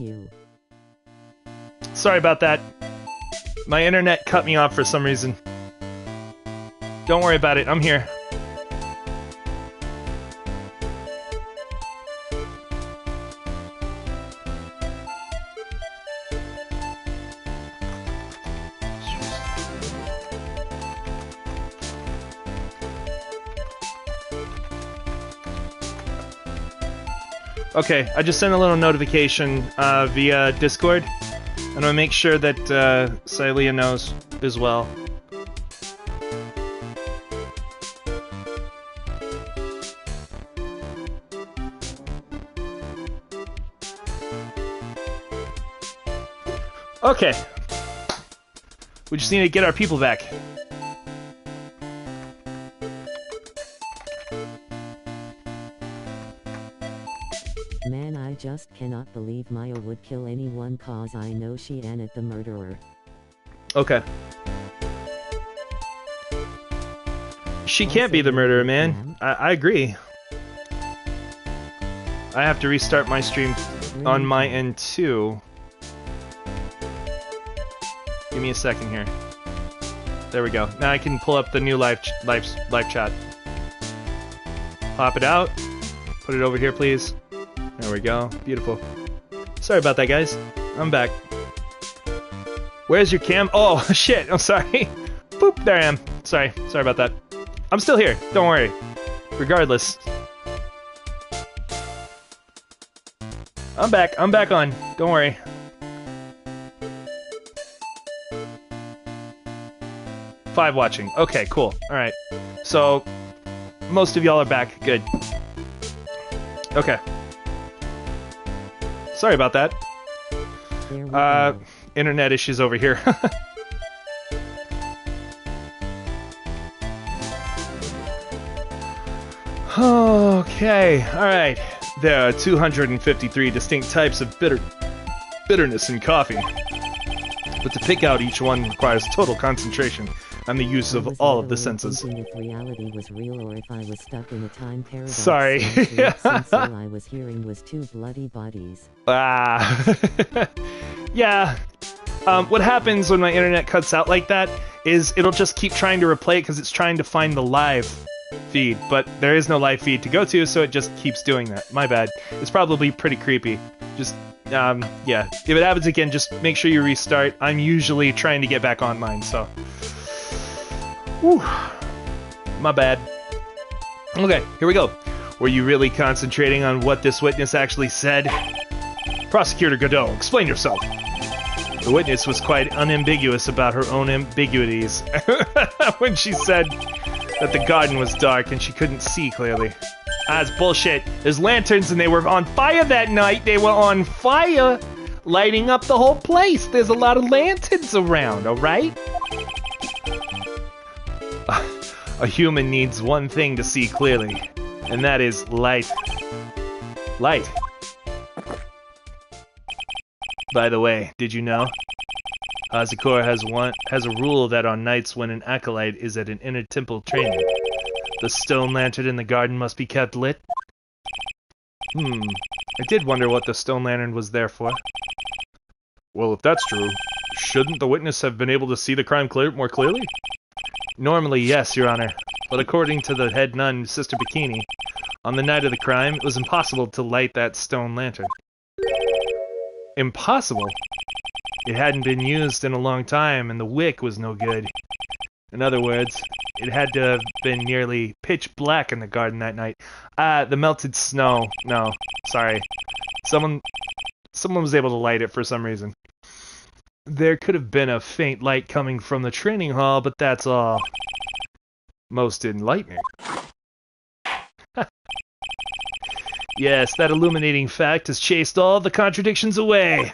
you. Sorry about that. My internet cut me off for some reason. Don't worry about it, I'm here. Okay, I just sent a little notification via Discord. I'm gonna make sure that Celia knows as well. Okay. We just need to get our people back. Man, I just cannot believe Maya would kill anyone cause I know she ain't the murderer. Okay. She can't be the murderer, man. I agree. I have to restart my stream on my end too. Give me a second here. There we go. Now I can pull up the new live chat. Pop it out. Put it over here, please. There we go. Beautiful. Sorry about that, guys. I'm back. Where's your cam? Oh, shit. I'm sorry. Boop. There I am. Sorry. Sorry about that. I'm still here. Don't worry. Regardless. I'm back. I'm back on. Don't worry. Five watching. Okay, cool. Alright. So, most of y'all are back. Good. Okay. Sorry about that. Internet issues over here. Okay, alright. There are 253 distinct types of bitterness in coffee. But to pick out each one requires total concentration and the use of all of the senses. If reality was real or if I was stuck in a time paradox. Sorry. Since all I was hearing was two bloody bodies. Yeah. What happens when my internet cuts out like that is it'll just keep trying to replay it because it's trying to find the live feed, but there is no live feed to go to, so it just keeps doing that. My bad. It's probably pretty creepy. Just, yeah. If it happens again, just make sure you restart. I'm usually trying to get back online, so... Whew. My bad. Okay, here we go. Were you really concentrating on what this witness actually said? Prosecutor Godot, explain yourself. The witness was quite unambiguous about her own ambiguities when she said that the garden was dark and she couldn't see clearly. That's bullshit. There's lanterns and they were on fire that night. They were on fire, lighting up the whole place. There's a lot of lanterns around, alright? A human needs one thing to see clearly, and that is light. Light. By the way, did you know? Hazakura has a rule that on nights when an acolyte is at an inner temple training, the stone lantern in the garden must be kept lit. I did wonder what the stone lantern was there for. Well, if that's true, shouldn't the witness have been able to see the crime more clearly? Normally, yes, Your Honor, but according to the head nun, Sister Bikini, on the night of the crime, it was impossible to light that stone lantern. Impossible? It hadn't been used in a long time, and the wick was no good. In other words, it had to have been nearly pitch black in the garden that night. The melted snow. No, sorry. Someone was able to light it for some reason. There could have been a faint light coming from the training hall, but that's all. Most enlightening. Yes, that illuminating fact has chased all the contradictions away.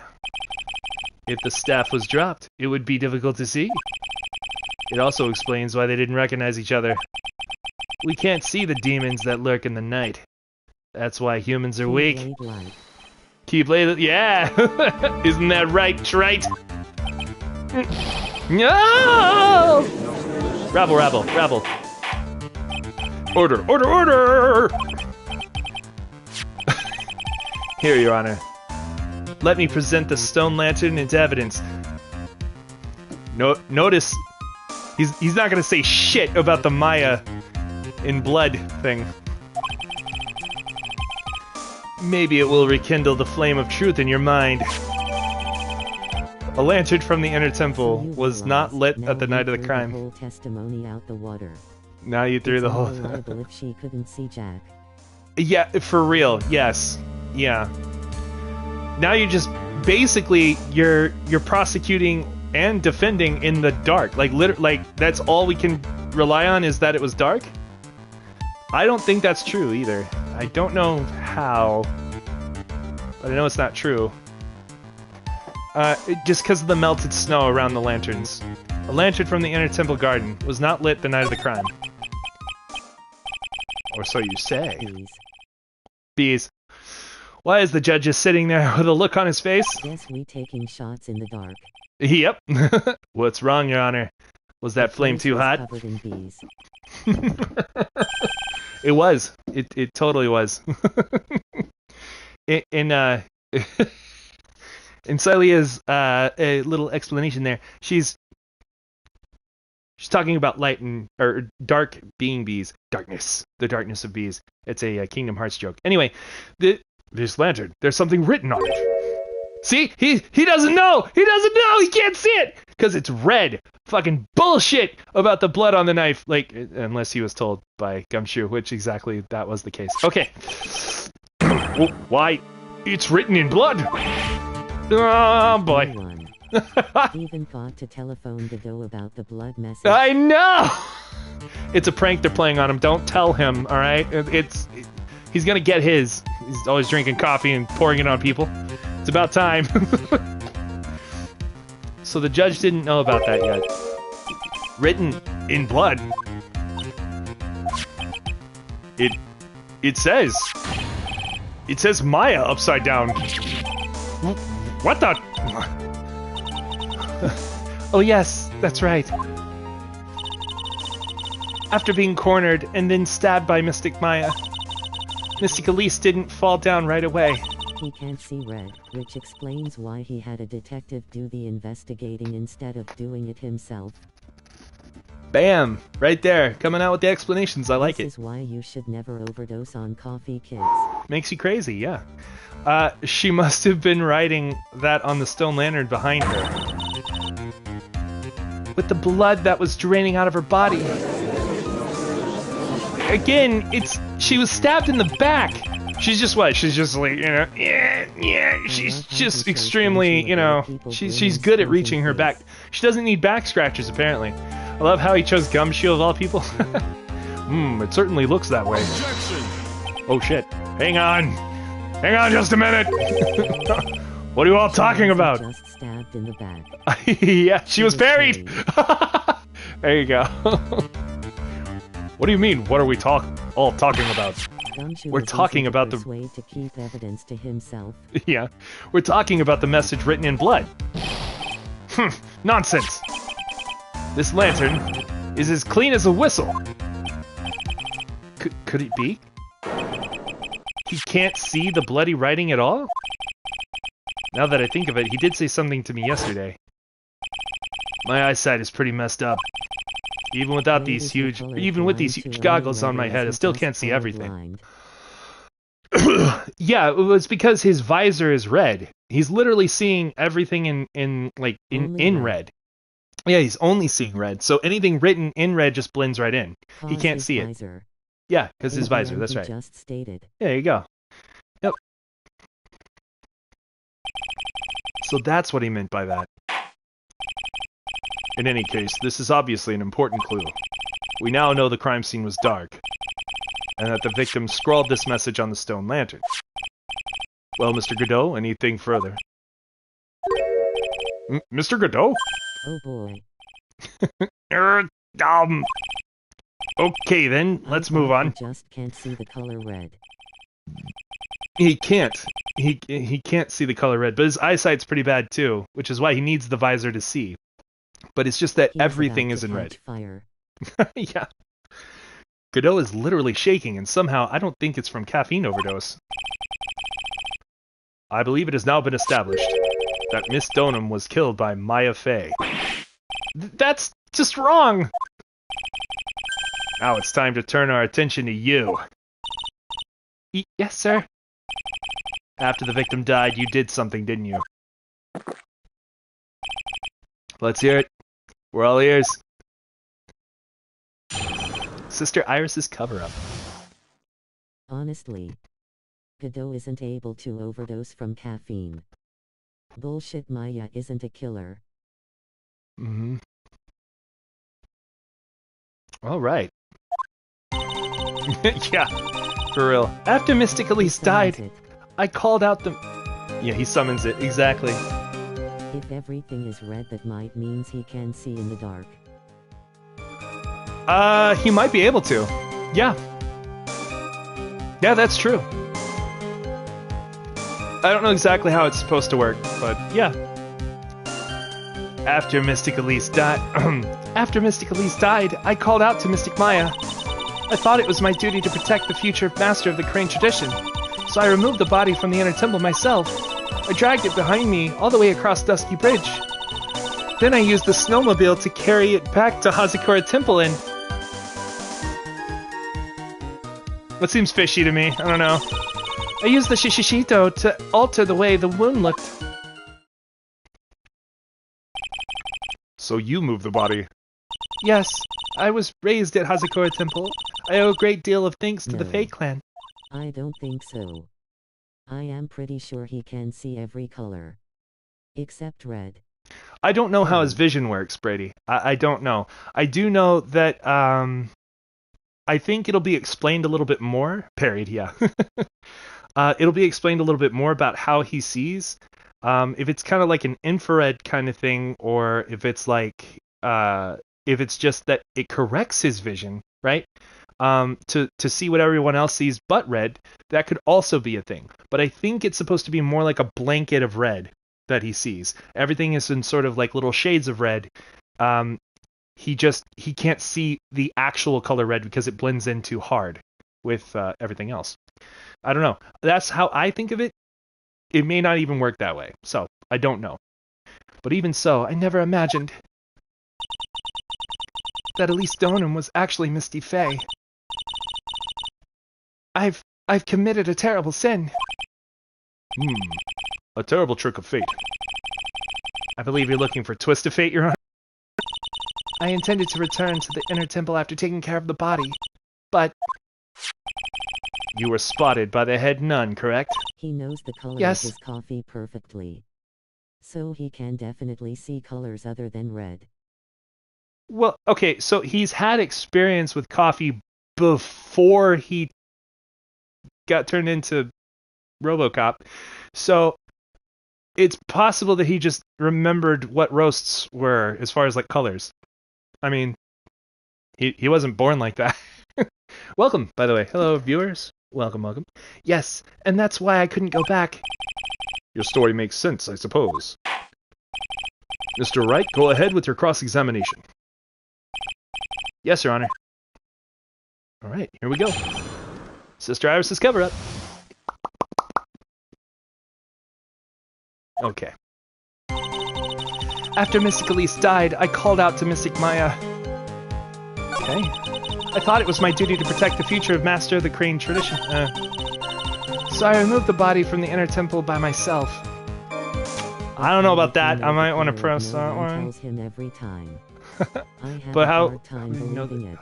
If the staff was dropped, it would be difficult to see. It also explains why they didn't recognize each other. We can't see the demons that lurk in the night. That's why humans are weak. Keyblade, yeah! Isn't that right, Trite? No! Rabble, rabble, rabble. Order, order, order! Here, Your Honor. let me present the stone lantern into evidence. Notice, he's not gonna say shit about the Maya in blood thing. Maybe it will rekindle the flame of truth in your mind. A lantern from the inner temple was not lit at the night of the crime. The whole testimony out the water. Now you threw the whole. If she couldn't see Jack. Yeah, for real. Yes. Yeah. Now you're just basically you're prosecuting and defending in the dark. Like that's all we can rely on is that it was dark. I don't think that's true either. I don't know how, but I know it's not true. Just because of the melted snow around the lanterns. A lantern from the inner temple garden was not lit the night of the crime. Or so you say. Bees. Bees. Why is the judge just sitting there with a look on his face? Guess we taking shots in the dark. Yep. What's wrong, Your Honor? Was that flame too hot? Covered in bees. It was. It totally was. In Celia's a little explanation there. She's talking about light or dark being bees. Darkness. The darkness of bees. It's a Kingdom Hearts joke. Anyway, this lantern, there's something written on it. See? He doesn't know! He doesn't know! He can't see it! Because it's red. Fucking bullshit about the blood on the knife. Like, unless he was told by Gumshoe, which exactly that was the case. Okay. Why? It's written in blood! Oh, boy. Even thought to telephone Godot about the blood message. I know! It's a prank they're playing on him. Don't tell him, alright? He's gonna get his. He's always drinking coffee and pouring it on people. It's about time. So the judge didn't know about that yet. Written in blood. It says Maya upside down. What the? Oh yes, that's right. After being cornered and then stabbed by Mystic Maya, Mystic Elise didn't fall down right away. He can't see red, which explains why he had a detective do the investigating instead of doing it himself. Bam! Right there, coming out with the explanations. I like it. This is why you should never overdose on coffee, kids. Makes you crazy, yeah. She must have been writing that on the stone lantern behind her. With the blood that was draining out of her body. Again, she was stabbed in the back. She's just what? She's just like, she's just extremely, she's good at reaching her back. She doesn't need back scratches, apparently. I love how he chose Gumshoe of all people. It certainly looks that way. Oh shit. Hang on just a minute. What are you all talking about? Just stabbed in the back. Yeah, she was parried. There you go. What do you mean? What are we all talking about? We're talking about the way to keep evidence to himself. Yeah, we're talking about the message written in blood. Nonsense. This lantern is as clean as a whistle. Could it be? He can't see the bloody writing at all? Now that I think of it, he did say something to me yesterday. My eyesight is pretty messed up. Even with these huge goggles on my head, I still can't see everything. Yeah, it was because his visor is red. He's literally seeing everything in red. Yeah, he's only seeing red. So anything written in red just blends right in. He can't see it. Yeah, because his visor, that's right. Just stated. Yeah, there you go. Yep. So that's what he meant by that. In any case, this is obviously an important clue. We now know the crime scene was dark, and that the victim scrawled this message on the stone lantern. Well, Mr. Godot, anything further? Mr. Godot? Oh boy. Okay then, let's move on. He just can't see the color red. He can't. He can't see the color red, but his eyesight's pretty bad too, which is why he needs the visor to see. But it's just that everything is in red. Fire. Yeah. Godot is literally shaking, and somehow I don't think it's from caffeine overdose. I believe it has now been established that Miss Donham was killed by Maya Fey. That's just wrong! Now it's time to turn our attention to you. Yes, sir? After the victim died, you did something, didn't you? Let's hear it. We're all ears. Sister Iris's cover-up. Honestly, Godot isn't able to overdose from caffeine. Bullshit, Maya isn't a killer. Mm-hmm. All right. Yeah, for real. After Mystic Elise died, I called out the... Yeah, he summons it, exactly. If everything is red, that might means he can see in the dark. He might be able to. Yeah. Yeah, that's true. I don't know exactly how it's supposed to work, but yeah. After Mystic Elise died, I called out to Mystic Maya. I thought it was my duty to protect the future master of the Crane tradition, so I removed the body from the inner temple myself. I dragged it behind me all the way across Dusky Bridge. Then I used the snowmobile to carry it back to Hazakura Temple and... That seems fishy to me, I don't know. I used the Shishishito to alter the way the wound looked. So you moved the body? Yes, I was raised at Hazakura Temple. I owe a great deal of thanks to the Fey clan. I don't think so. I am pretty sure he can see every color. Except red. I don't know how his vision works, Brady. I don't know. I do know that, I think it'll be explained a little bit more. Parried, yeah. It'll be explained a little bit more about how he sees. If it's kind of like an infrared kind of thing, or if it's like, if it's just that it corrects his vision, right? To see what everyone else sees but red, that could also be a thing. But I think it's supposed to be more like a blanket of red that he sees. Everything is in sort of like little shades of red. He can't see the actual color red because it blends in too hard with everything else. I don't know. That's how I think of it. It may not even work that way, so I don't know. But even so, I never imagined that Elise Donham was actually Misty Fey. I've committed a terrible sin. A terrible trick of fate. I believe you're looking for Twist of Fate, Your Honor. I intended to return to the inner temple after taking care of the body, but... You were spotted by the head nun, correct? He knows the color Yes. of his coffee perfectly. So he can definitely see colors other than red. Well, okay, so he's had experience with coffee before he got turned into RoboCop. So it's possible that he just remembered what roasts were as far as like colors. I mean, he wasn't born like that. Welcome, by the way. Hello, viewers. Welcome. Yes, and that's why I couldn't go back. Your story makes sense, I suppose. Mr. Wright, go ahead with your cross-examination. Yes, Your Honor. All right, here we go. Sister Iris's cover-up. Okay. After Mystic Elise died, I called out to Mystic Maya. Okay. I thought it was my duty to protect the future of Master of the Crane tradition. So I removed the body from the inner temple by myself. I don't know about that. I might want to press that one. Tells him every time. I have But a how- hard time believing it.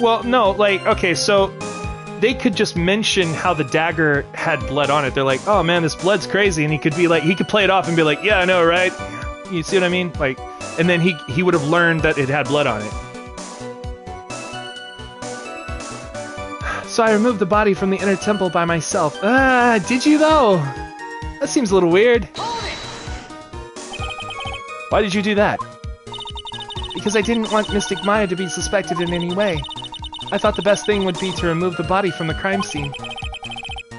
Well, no, like, okay, so they could just mention how the dagger had blood on it. They're like, oh man, this blood's crazy. And he could be like, he could play it off and be like, yeah, I know, right? You see what I mean? Like, and then he would have learned that it had blood on it. So I removed the body from the inner temple by myself. Did you though? That seems a little weird. Why did you do that? Because I didn't want Mystic Maya to be suspected in any way. I thought the best thing would be to remove the body from the crime scene.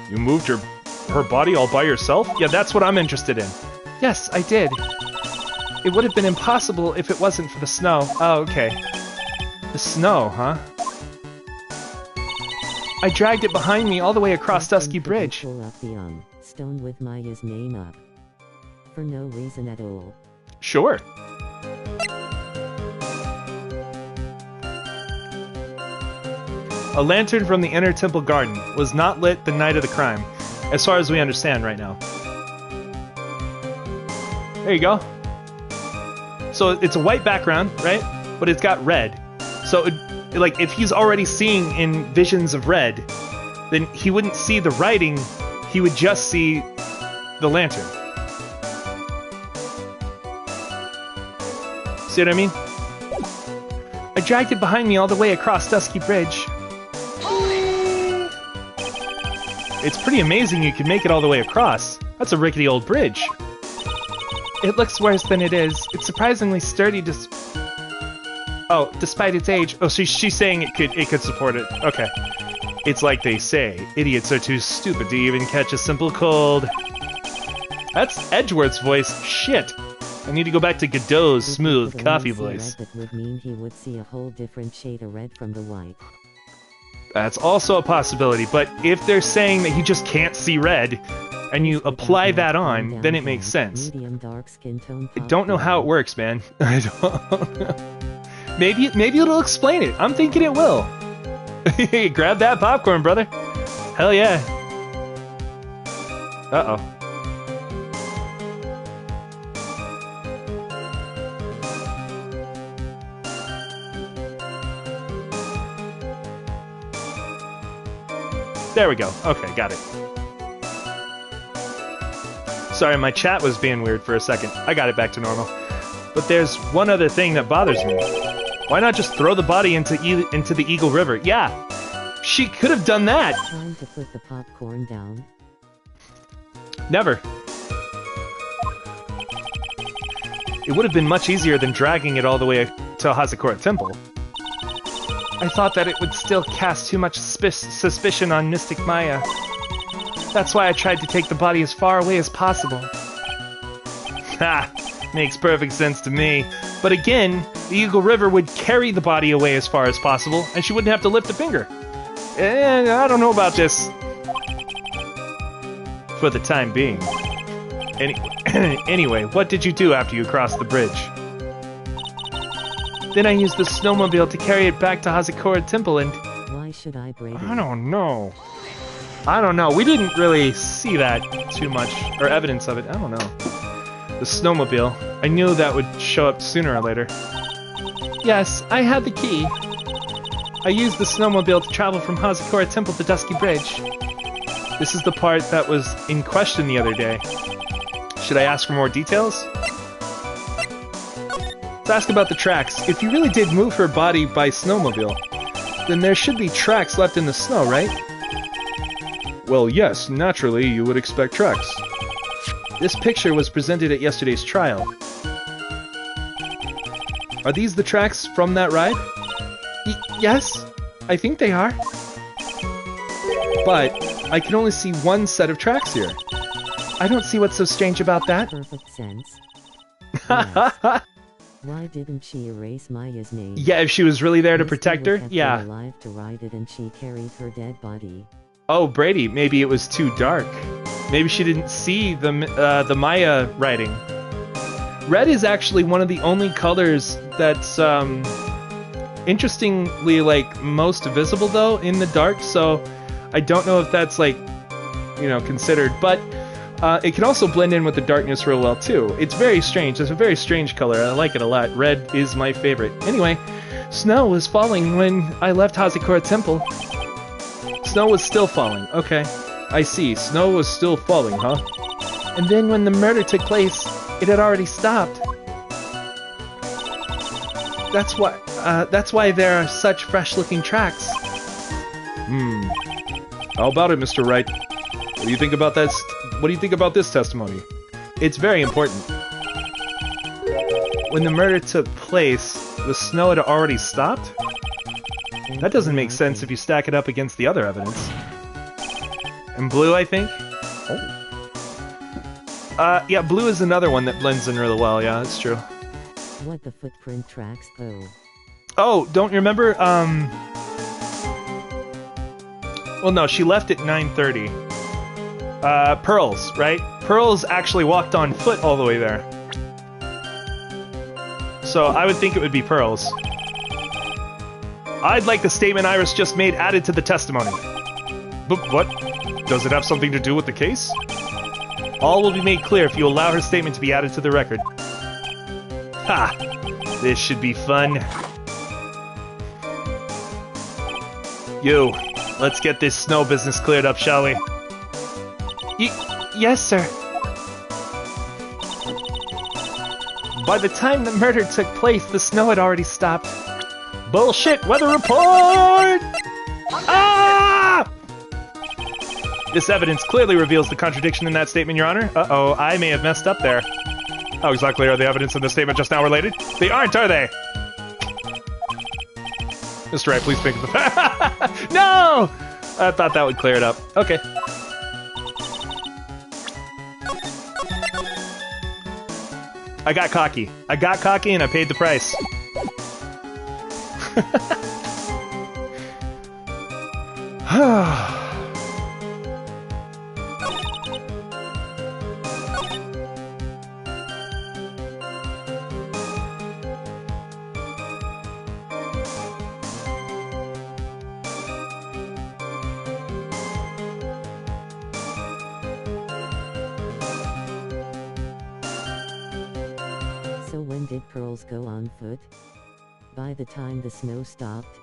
You moved her body all by yourself? Yeah, that's what I'm interested in. Yes, I did. It would have been impossible if it wasn't for the snow. Oh, okay. The snow, huh? I dragged it behind me all the way across Dusky Bridge. Pull up the stone with Maya's name up. For no reason at all. Sure. A lantern from the inner temple garden was not lit the night of the crime, as far as we understand right now. There you go. So it's a white background, right? But it's got red. So, like, if he's already seeing in visions of red, then he wouldn't see the writing, he would just see the lantern. See what I mean? I dragged it behind me all the way across Dusky Bridge. It's pretty amazing you can make it all the way across. That's a rickety old bridge. It looks worse than it is. It's surprisingly sturdy despite its age. Oh, she's saying it could support it. Okay. It's like they say, idiots are too stupid to even catch a simple cold. That's Edgeworth's voice. Shit. I need to go back to Godot's smooth coffee voice. That would mean he would see a whole different shade of red from the white. That's also a possibility, but if they're saying that he just can't see red, and you apply that on, then it makes sense. I don't know how it works, man. I don't know. Maybe it'll explain it. I'm thinking it will. Grab that popcorn, brother. Hell yeah. Uh-oh. There we go. Okay, got it. Sorry, my chat was being weird for a second. I got it back to normal. But there's one other thing that bothers me. Why not just throw the body into the Eagle River? Yeah, she could have done that. Time to put the popcorn down. Never. It would have been much easier than dragging it all the way to Hazakura Temple. I thought that it would still cast too much suspicion on Mystic Maya. That's why I tried to take the body as far away as possible. Ha! Makes perfect sense to me. But again, the Eagle River would carry the body away as far as possible, and she wouldn't have to lift a finger. I don't know about this. For the time being. Anyway, what did you do after you crossed the bridge? Then I used the snowmobile to carry it back to Hazakura Temple and... Why should I braid it? I don't know. We didn't really see that too much, or evidence of it. I don't know. The snowmobile. I knew that would show up sooner or later. Yes, I had the key. I used the snowmobile to travel from Hazakura Temple to Dusky Bridge. This is the part that was in question the other day. Should I ask for more details? Let's ask about the tracks. If you really did move her body by snowmobile, then there should be tracks left in the snow, right? Well, yes, naturally you would expect tracks. This picture was presented at yesterday's trial. Are these the tracks from that ride? Yes, I think they are. But I can only see one set of tracks here. I don't see what's so strange about that. Perfect sense. Yes. Why didn't she erase Maya's name? Yeah, if she was really there to protect her, yeah. Alive to ride it and she carried her dead body. Oh, Brady, maybe it was too dark. Maybe she didn't see the Maya writing. Red is actually one of the only colors that's interestingly like most visible though in the dark. So I don't know if that's like considered, but it can also blend in with the darkness real well too. It's very strange. It's a very strange color. I like it a lot. Red is my favorite. Anyway, snow was falling when I left Hazakura Temple. Snow was still falling. Okay, I see. Snow was still falling, huh? And then when the murder took place, it had already stopped. That's why there are such fresh-looking tracks. How about it, Mr. Wright? What do you think about this? What do you think about this testimony? It's very important. When the murder took place, the snow had already stopped? That doesn't make sense if you stack it up against the other evidence. And blue, I think? Oh. Yeah, blue is another one that blends in really well. Yeah, that's true. What the footprint tracks, though? Oh, don't you remember, Well, no, she left at 9:30. Pearls, right? Pearls actually walked on foot all the way there. So I would think it would be Pearls. I'd like the statement Iris just made added to the testimony. But what? Does it have something to do with the case? All will be made clear if you allow her statement to be added to the record. Ha! This should be fun. You, let's get this snow business cleared up, shall we? Yes, sir. By the time the murder took place, the snow had already stopped. Bullshit weather report! Ah! This evidence clearly reveals the contradiction in that statement, Your Honor. Uh-oh, I may have messed up there. How exactly are the evidence in the statement just now related? They aren't, are they? Mr. Wright, please think of the No! I thought that would clear it up. Okay. I got cocky. I got cocky and I paid the price. So when did Pearls go on foot? By the time the snow stopped?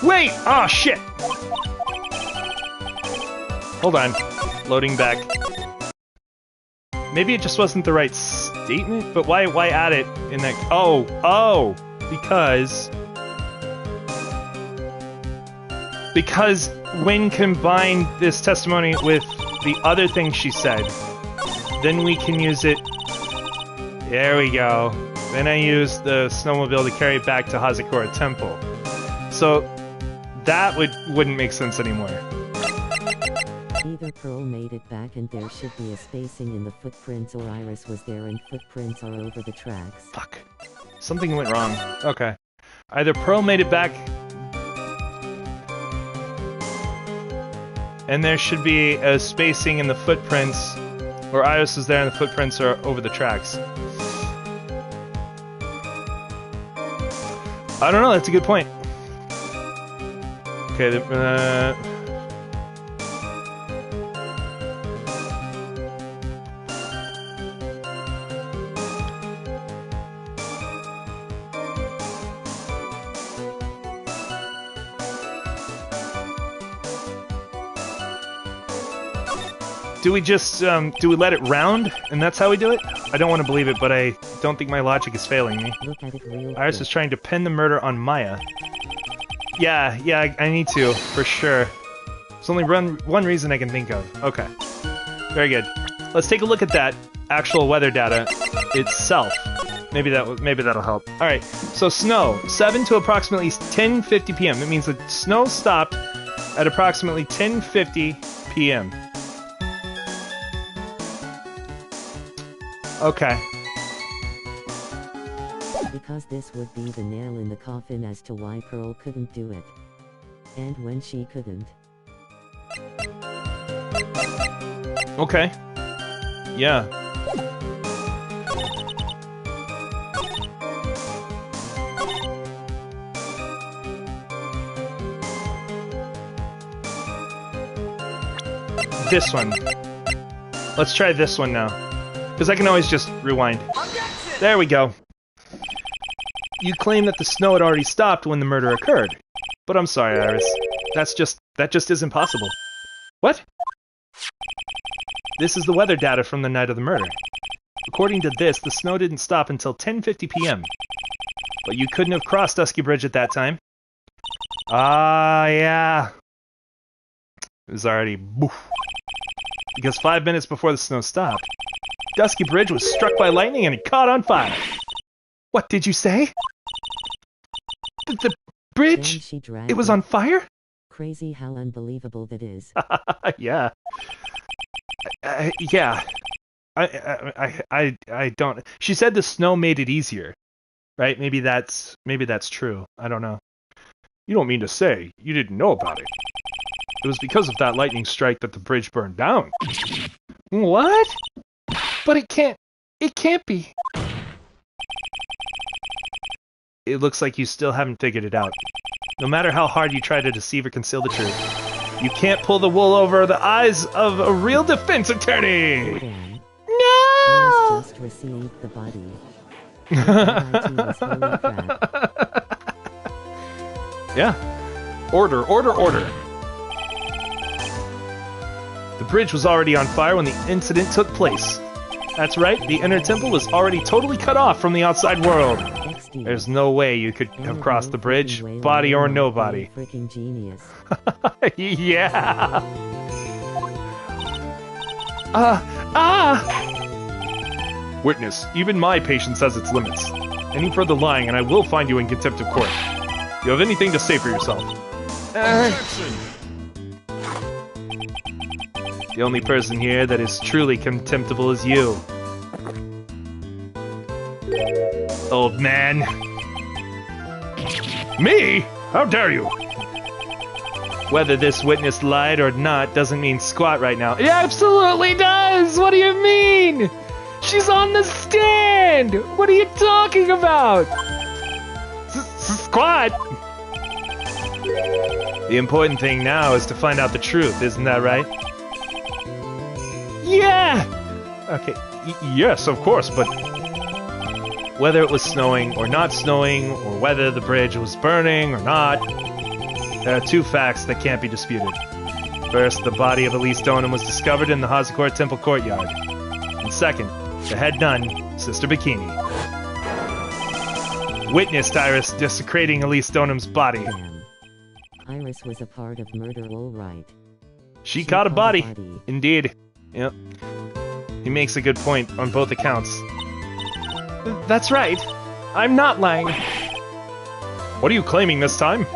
Wait! Oh, shit! Hold on. Loading back. Maybe it just wasn't the right statement? But why add it in that... Oh! Because when combined this testimony with the other thing she said, then we can use it... There we go. Then I use the snowmobile to carry it back to Hazakura Temple. So that wouldn't make sense anymore. Either Pearl made it back and there should be a spacing in the footprints, or Iris was there and footprints are over the tracks. Fuck. Something went wrong. Okay. Either Pearl made it back and there should be a spacing in the footprints, or Iris was there and the footprints are over the tracks. I don't know, that's a good point. Okay, do we just, do we let it round, and that's how we do it? I don't want to believe it, but I don't think my logic is failing me. Look at it real Iris quick. is trying to pin the murder on Maya. Yeah, I need to, for sure. There's only one reason I can think of. Okay. Very good. Let's take a look at that actual weather data itself. Maybe that'll help. Alright, so snow, 7 to approximately 10:50 p.m. That means the snow stopped at approximately 10:50 p.m. Okay. Because this would be the nail in the coffin as to why Pearl couldn't do it. And when she couldn't. Okay. Yeah. This one. Let's try this one now. Because I can always just rewind. There we go. You claim that the snow had already stopped when the murder occurred. But I'm sorry, Iris. That just isn't possible. What? This is the weather data from the night of the murder. According to this, the snow didn't stop until 10:50 p.m. But you couldn't have crossed Dusky Bridge at that time. Ah, yeah. It was already boof. Because 5 minutes before the snow stopped, Dusky Bridge was struck by lightning and it caught on fire. What did you say? The bridge? It was on fire? Crazy how unbelievable that is. Yeah. Yeah. I don't. She said the snow made it easier, right? Maybe that's true. I don't know. You don't mean to say you didn't know about it? It was because of that lightning strike that the bridge burned down. What? But it can't be. It looks like you still haven't figured it out. No matter how hard you try to deceive or conceal the truth, you can't pull the wool over the eyes of a real defense attorney! Dan, No! Alice just received the body. IT was holy crap. Yeah. Order, order, order. The bridge was already on fire when the incident took place. That's right, the inner temple was already totally cut off from the outside world. XD. There's no way you could have crossed the bridge, body or no body. Freaking genius. Yeah. Witness, even my patience has its limits. Any further lying and I will find you in contempt of court. You have anything to say for yourself? The only person here that is truly contemptible is you. Old man. Me? How dare you? Whether this witness lied or not doesn't mean squat right now. It absolutely does! What do you mean? She's on the stand! What are you talking about? Squat! The important thing now is to find out the truth, isn't that right? Yeah! Okay, yes, of course, but whether it was snowing or not snowing, or whether the bridge was burning or not, there are two facts that can't be disputed. First, the body of Elise Donham was discovered in the Hazakor Temple courtyard. And second, the head nun, Sister Bikini, witnessed Iris desecrating Elise Donham's body. Damn. Iris was a part of murder, all right. She caught a body. Indeed. Yep. He makes a good point on both accounts. That's right. I'm not lying. What are you claiming this time?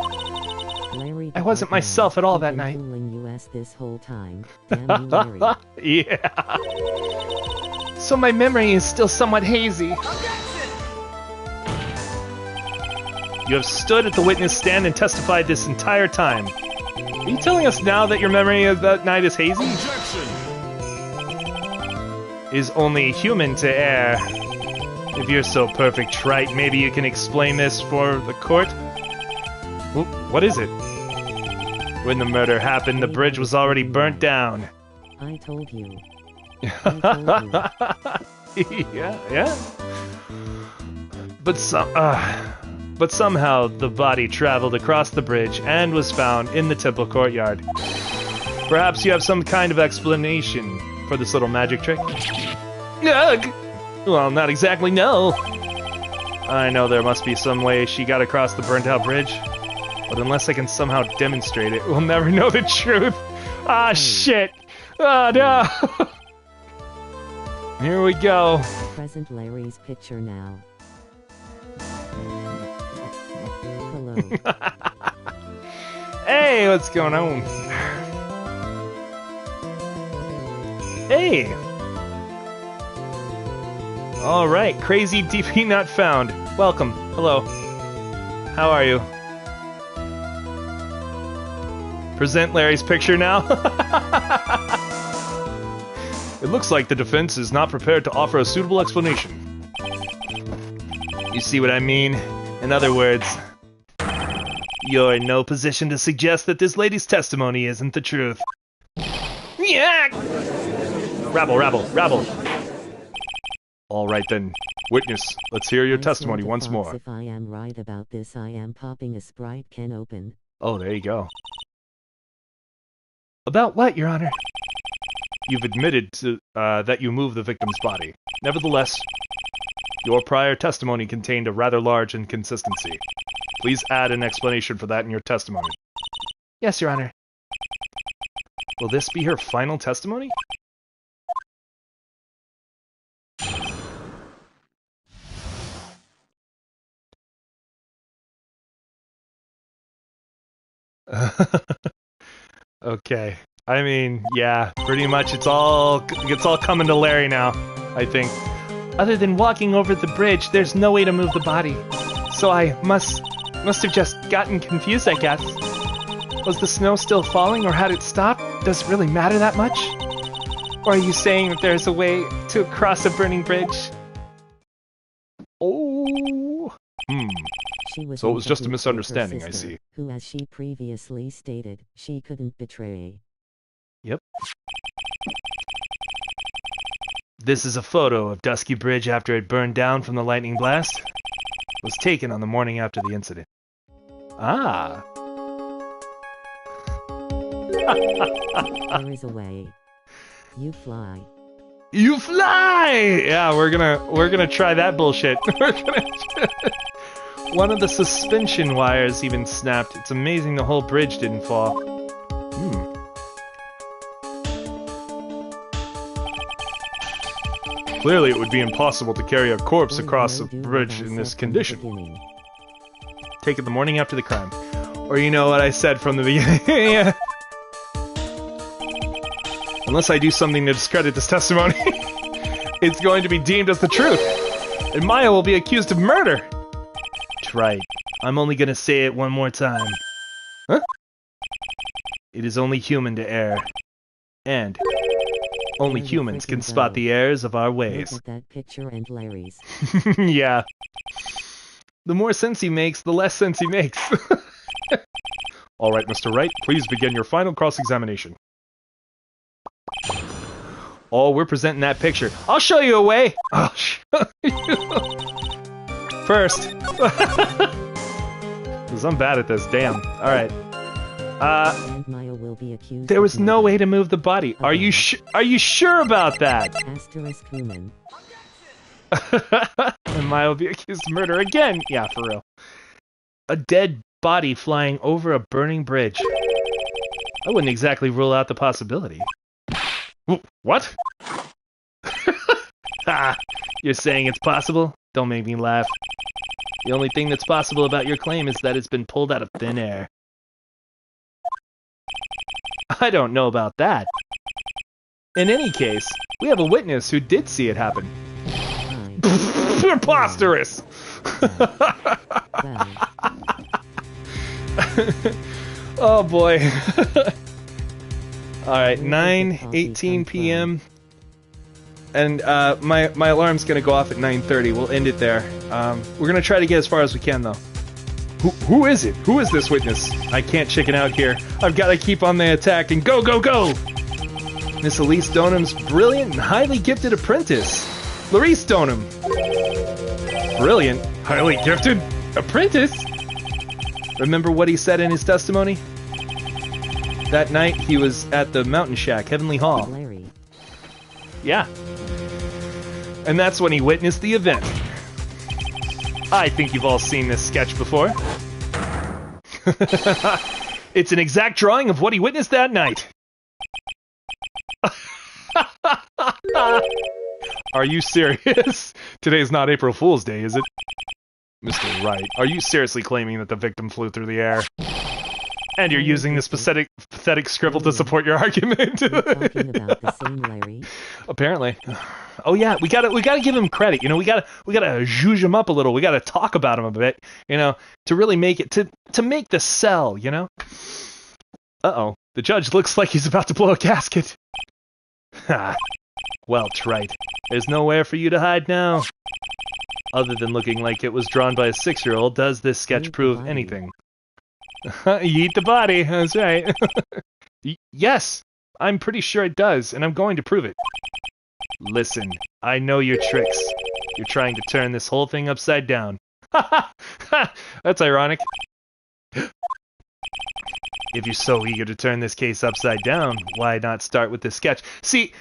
Larry, I wasn't myself at all that been night. fooling US this whole time. Damn you, Larry. Yeah. So my memory is still somewhat hazy. You have stood at the witness stand and testified this entire time. Are you telling us now that your memory of that night is hazy? Is only human to err. If you're so perfect, Wright, maybe you can explain this for the court? What is it? When the murder happened, the bridge was already burnt down. I told you. I told you. Yeah. But somehow the body traveled across the bridge and was found in the temple courtyard. Perhaps you have some kind of explanation for this little magic trick? Ugh! Well, not exactly, no. I know there must be some way she got across the burnt-out bridge, but unless I can somehow demonstrate it, we'll never know the truth. Ah, shit! Ah, no! Here we go. Present Larry's picture now. Hello. Hey, what's going on? Hey! Alright, crazy DP not found. Welcome. Hello. How are you? Present Larry's picture now? It looks like the defense is not prepared to offer a suitable explanation. You see what I mean? In other words, you're in no position to suggest that this lady's testimony isn't the truth. Yeah! Rabble, rabble, rabble. All right then, witness, let's hear your testimony once more. If I am right about this, I am popping a Sprite can open. Oh, there you go. About what, Your Honor? You've admitted to, that you moved the victim's body. Nevertheless, your prior testimony contained a rather large inconsistency. Please add an explanation for that in your testimony. Yes, Your Honor. Will this be her final testimony? Okay. I mean, yeah, pretty much it's all coming to Larry now, I think. Other than walking over the bridge, there's no way to move the body. So I must Must have just gotten confused, I guess. Was the snow still falling, or had it stopped? Does it really matter that much? Or are you saying that there's a way to cross a burning bridge? Oh. So it was just a misunderstanding, I see. Who, as she previously stated, she couldn't betray. Yep. This is a photo of Dusky Bridge after it burned down from the lightning blast. It was taken on the morning after the incident. Ah. There is a way. You fly. You fly! Yeah, we're gonna try that bullshit. One of the suspension wires even snapped. It's amazing the whole bridge didn't fall. Clearly it would be impossible to carry a corpse across a bridge in this condition. Take it the morning after the crime. Or you know what I said from the beginning. Yeah. Unless I do something to discredit this testimony, it's going to be deemed as the truth. And Maya will be accused of murder. Right. I'm only gonna say it one more time. Huh? It is only human to err. And only humans can spot the errors of our ways. Look at that picture and Larry's. Yeah. The more sense he makes, the less sense he makes. Alright, Mr. Wright, please begin your final cross-examination. Oh, we're presenting that picture. I'll show you a way! I'll show you. First. Because I'm bad at this, damn. Alright. And Maya will be accused There was of no murder. way to move the body. Are you sure about that? Asterisk human. And Maya will be accused of murder again. Yeah, for real. A dead body flying over a burning bridge. I wouldn't exactly rule out the possibility. What? Ha! You're saying it's possible? Don't make me laugh. The only thing that's possible about your claim is that it's been pulled out of thin air. I don't know about that. In any case, we have a witness who did see it happen. Preposterous! Oh boy. Alright, 9:18 p.m. And my alarm's gonna go off at 9:30. We'll end it there. We're gonna try to get as far as we can, though. Who is it? Who is this witness? I can't chicken out here. I've got to keep on the attack and go, go, go! Miss Elise Stonham's brilliant and highly gifted apprentice. Clarice Stonham. Brilliant, highly gifted apprentice? Remember what he said in his testimony? That night he was at the Mountain Shack, Heavenly Hall. Larry. Yeah. And that's when he witnessed the event. I think you've all seen this sketch before. It's an exact drawing of what he witnessed that night. Are you serious? Today's not April Fool's Day, is it? Mr. Wright, are you seriously claiming that the victim flew through the air? And you're using this pathetic scribble to support your argument. We're talking about the same Larry. Apparently. Oh yeah, we gotta give him credit. You know, we gotta zhuzh him up a little. We gotta talk about him a bit. You know, to really make it to make the sell. You know. Uh-oh, the judge looks like he's about to blow a gasket. Ha. Well, Trite, there's nowhere for you to hide now. Other than looking like it was drawn by a 6-year-old, does this sketch prove anything? You eat the body, that's right. Yes, I'm pretty sure it does, and I'm going to prove it. Listen, I know your tricks. You're trying to turn this whole thing upside down. That's ironic. If you're so eager to turn this case upside down, why not start with this sketch? See,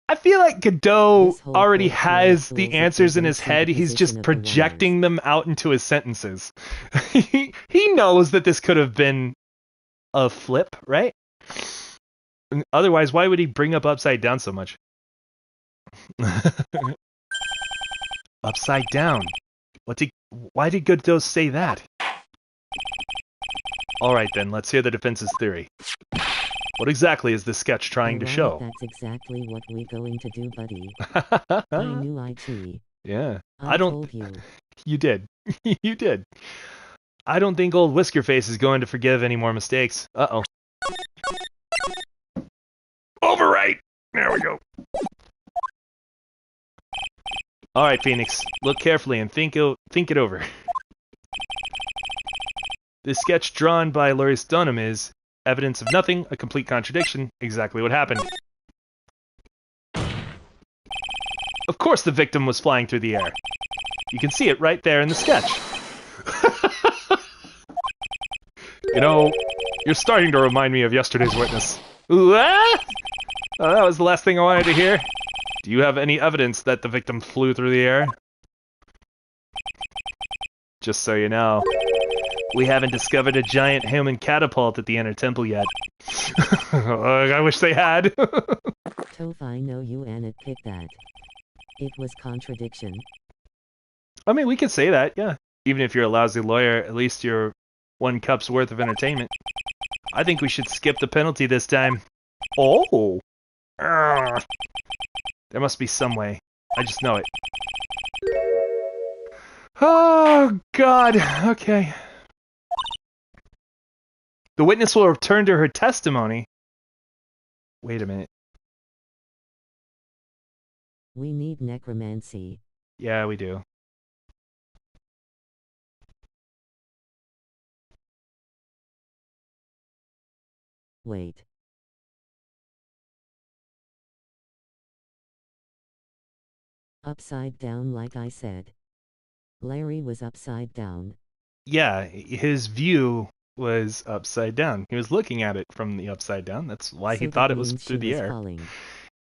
I feel like Godot already has the answers in his head. He's just projecting them out into his sentences. He knows that this could have been a flip, right? Otherwise, why would he bring up upside down so much? Upside down. Why did Godot say that? Alright then, let's hear the defense's theory. What exactly is this sketch trying to show? That's exactly what we're going to do, buddy. I knew IT. Yeah. I told you. You did. You did. I don't think old Whisker Face is going to forgive any more mistakes. Uh-oh. Overwrite! There we go. Alright, Phoenix. Look carefully and think it over. This sketch drawn by Laurie Stoneham is evidence of nothing, a complete contradiction, exactly what happened. Of course the victim was flying through the air. You can see it right there in the sketch. You know, you're starting to remind me of yesterday's witness. Ooh, ah! Oh, that was the last thing I wanted to hear. Do you have any evidence that the victim flew through the air? Just so you know, we haven't discovered a giant human catapult at the Inner Temple yet. I wish they had. Toph, I know you and it picked that. It was contradiction. I mean, we could say that, yeah. Even if you're a lousy lawyer, at least you're 1 cup's worth of entertainment. I think we should skip the penalty this time. Oh! Urgh. There must be some way. I just know it. Oh, God. Okay. The witness will return to her testimony. Wait a minute. We need necromancy. Yeah, we do. Wait. Upside down like I said. Larry was upside down. Yeah, his view was upside down. He was looking at it from the upside down. That's why he thought it was through the air. Falling.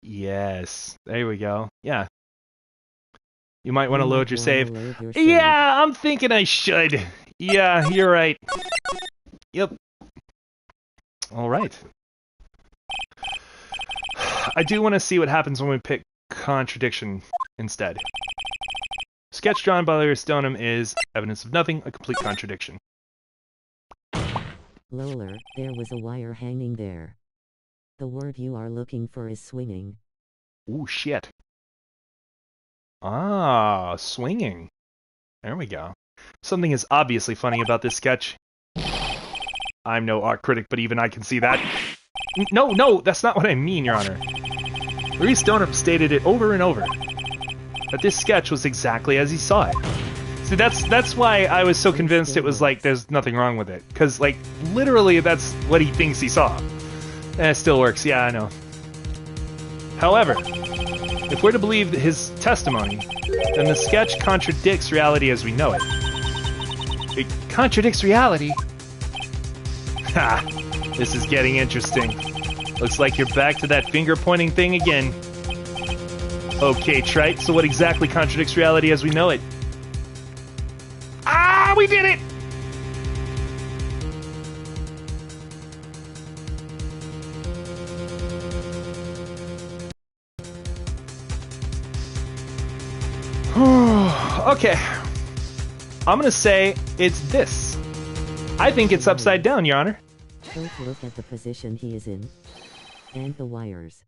Yes. There we go. Yeah. You might want to load your save. Save. Yeah, I'm thinking I should. Yeah, you're right. Yep. All right. I do want to see what happens when we pick contradiction instead. Sketch drawn by Larry Stoneham is evidence of nothing, a complete contradiction. Loler, there was a wire hanging there. The word you are looking for is swinging. Ooh, shit. Ah, swinging. There we go. Something is obviously funny about this sketch. I'm no art critic, but even I can see that. No, that's not what I mean, Your Honor. Larry Stoneham stated it over and over. That this sketch was exactly as he saw it. See, that's why I was so convinced it was like, there's nothing wrong with it. Because, like, literally that's what he thinks he saw. And it still works, yeah, I know. However, if we're to believe his testimony, then the sketch contradicts reality as we know it. It contradicts reality? Ha! This is getting interesting. Looks like you're back to that finger-pointing thing again. Okay, Trite, so what exactly contradicts reality as we know it? Ah, we did it! Okay. I'm gonna say it's this. I think it's upside down, Your Honor. Don't look at the position he is in. And the wires.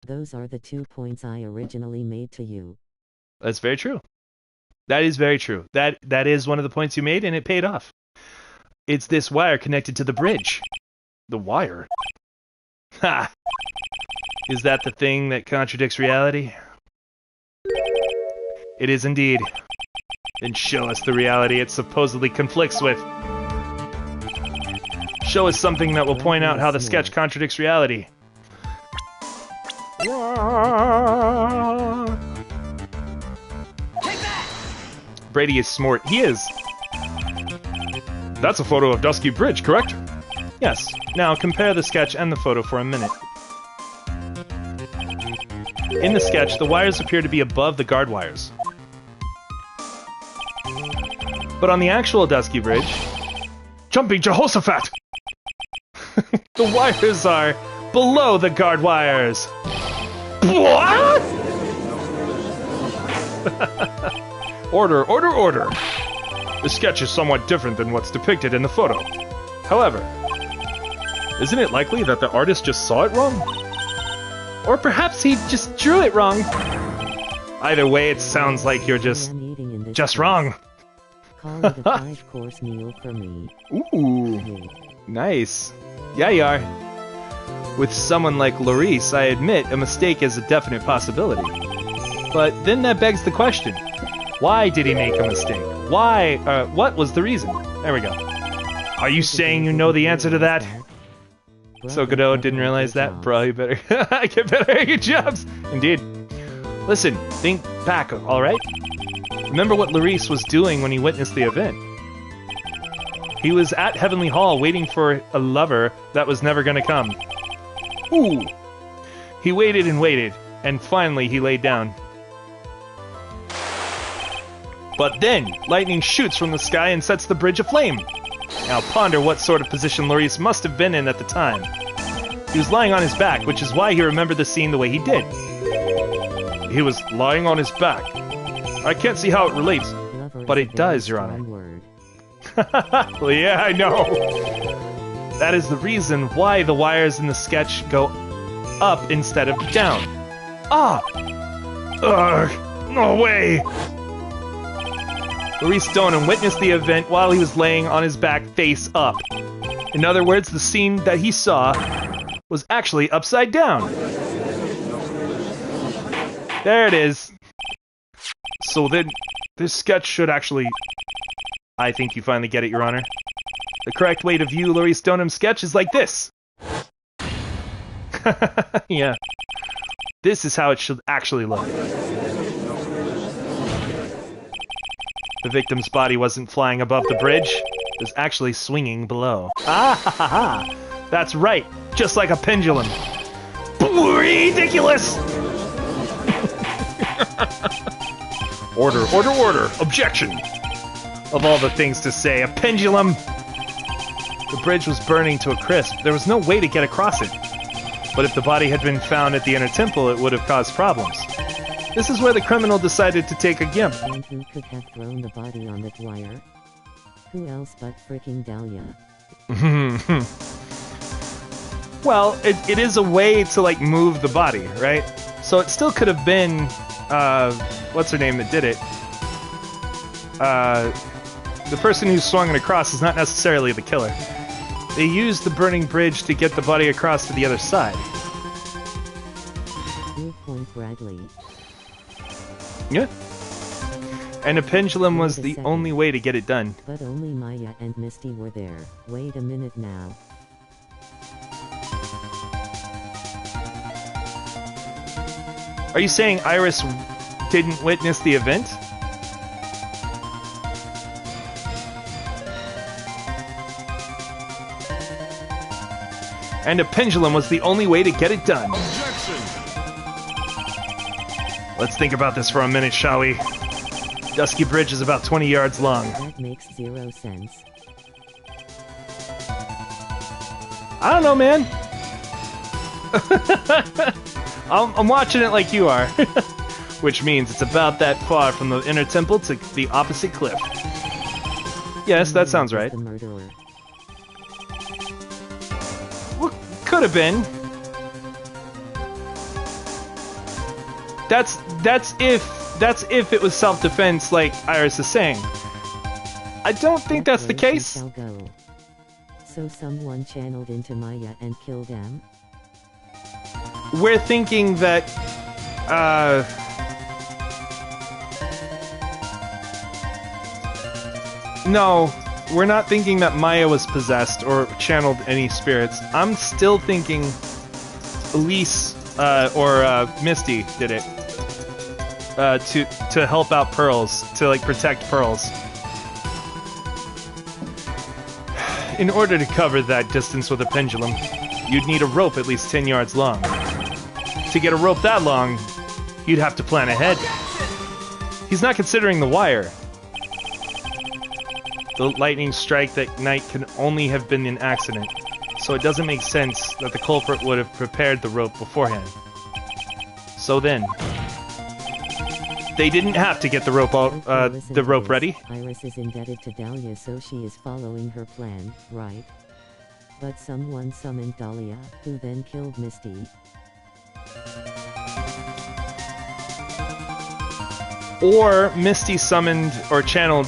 Those are the 2 points I originally made to you. That's very true. That is very true. That is one of the points you made, and it paid off. It's this wire connected to the bridge. The wire? Ha! Is that the thing that contradicts reality? It is indeed. Then show us the reality it supposedly conflicts with. Show us something that will point out how the sketch contradicts reality. Brady is smart. He is. That's a photo of Dusky Bridge, correct? Yes. Now compare the sketch and the photo for a minute. In the sketch, the wires appear to be above the guard wires. But on the actual Dusky Bridge... Jumping Jehoshaphat! The wires are below the guard wires. What? Order. The sketch is somewhat different than what's depicted in the photo. However, isn't it likely that the artist just saw it wrong? Or perhaps he just drew it wrong. Either way, it sounds like you're just wrong. Call it a 5-course meal for me. Ooh, Yeah. nice. Yeah, you are. With someone like Larice, I admit a mistake is a definite possibility. But then that begs the question. Why did he make a mistake? Why, what was the reason? There we go. Are you saying you know the answer to that? So Godot didn't realize that? Bro, you better get better at your jobs. Indeed. Listen, think back, alright? Remember what Larice was doing when he witnessed the event. He was at Heavenly Hall waiting for a lover that was never gonna come. Ooh. He waited and waited, and finally he laid down. But then, lightning shoots from the sky and sets the bridge aflame. Now ponder what sort of position Larice must have been in at the time. He was lying on his back, which is why he remembered the scene the way he did. He was lying on his back. I can't see how it relates, but it does, Your Honor. Well, yeah, I know. That is the reason why the wires in the sketch go up instead of down. Ah! Ugh! No way! Larice Stoneham witnessed the event while he was laying on his back face up. In other words, the scene that he saw was actually upside down. There it is. So then, this sketch should actually... I think you finally get it, Your Honor. The correct way to view Larice Stoneham's sketch is like this. Yeah. This is how it should actually look. The victim's body wasn't flying above the bridge. It was actually swinging below. Ah ha ha ha! That's right, just like a pendulum. Ridiculous! Order, order, order! Objection! Of all the things to say, a pendulum! The bridge was burning to a crisp. There was no way to get across it. But if the body had been found at the inner temple, it would have caused problems. This is where the criminal decided to take a gimp. And who could have thrown the body on that wire? Who else but freaking Dahlia? Well, it is a way to, like, move the body, right? So it still could have been, what's her name that did it? The person who swung it across is not necessarily the killer. They used the burning bridge to get the body across to the other side. Good point, Bradley. Yeah. And a pendulum was Wait a the second. only way to get it done. But only Maya and Misty were there. Wait a minute now. Are you saying Iris didn't witness the event? And a pendulum was the only way to get it done. Objection! Let's think about this for a minute, shall we? Dusky Bridge is about 20 yards long. That makes 0 sense. I don't know, man. I'm watching it like you are. Which means it's about that far from the inner temple to the opposite cliff. Yes, that sounds right. The murderer. Well, could have been. That's if it was self-defense, like Iris is saying. I don't think that's the That way we case. shall go. So someone channeled into Maya and killed them? We're thinking that, no, we're not thinking that Maya was possessed or channeled any spirits. I'm still thinking Elise, or Misty did it. To help out Pearls, to, like, protect Pearls. In order to cover that distance with a pendulum, you'd need a rope at least 10 yards long. To get a rope that long, you'd have to plan ahead. He's not considering the wire. The lightning strike that night can only have been an accident, so it doesn't make sense that the culprit would have prepared the rope beforehand. So then, they didn't have to get the rope Listen to this. ready. Iris is indebted to Dahlia, so she is following her plan, right? But someone summoned Dahlia, who then killed Misty. Or Misty summoned or channeled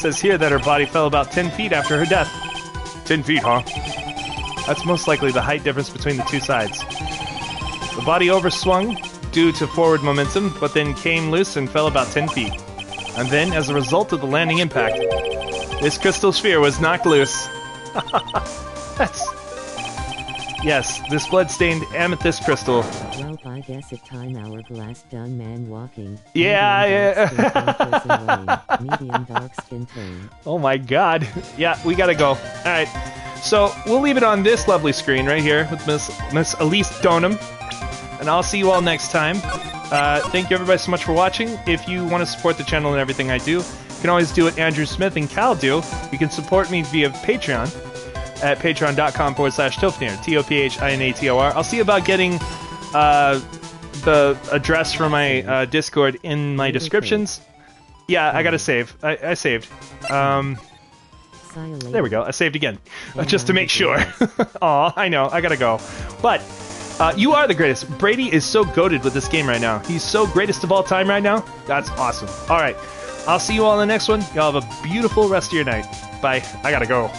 says here that her body fell about 10 feet after her death. 10 feet, huh? That's most likely the height difference between the two sides. The body overswung due to forward momentum, but then came loose and fell about 10 feet. And then, as a result of the landing impact, this crystal sphere was knocked loose. That's... Yes, this blood-stained amethyst crystal. Well, I guess it time hourglass done man walking. Yeah. Medium dark skin tone. Oh my god. Yeah, we gotta go. Alright, so we'll leave it on this lovely screen right here with Miss Elise Donham. And I'll see you all next time. Thank you everybody so much for watching. If you want to support the channel and everything I do, you can always do what Andrew Smith and Cal do. You can support me via Patreon at patreon.com/Tophinator, Tophinator. I'll see about getting the address for my Discord in my descriptions. Yeah, I gotta save. I saved. There we go. I saved again. Just to make sure. Aw, I know. I gotta go. But you are the greatest. Brady is so goated with this game right now. He's so greatest of all time right now. That's awesome. Alright. I'll see you all in the next one. Y'all have a beautiful rest of your night. Bye. I gotta go.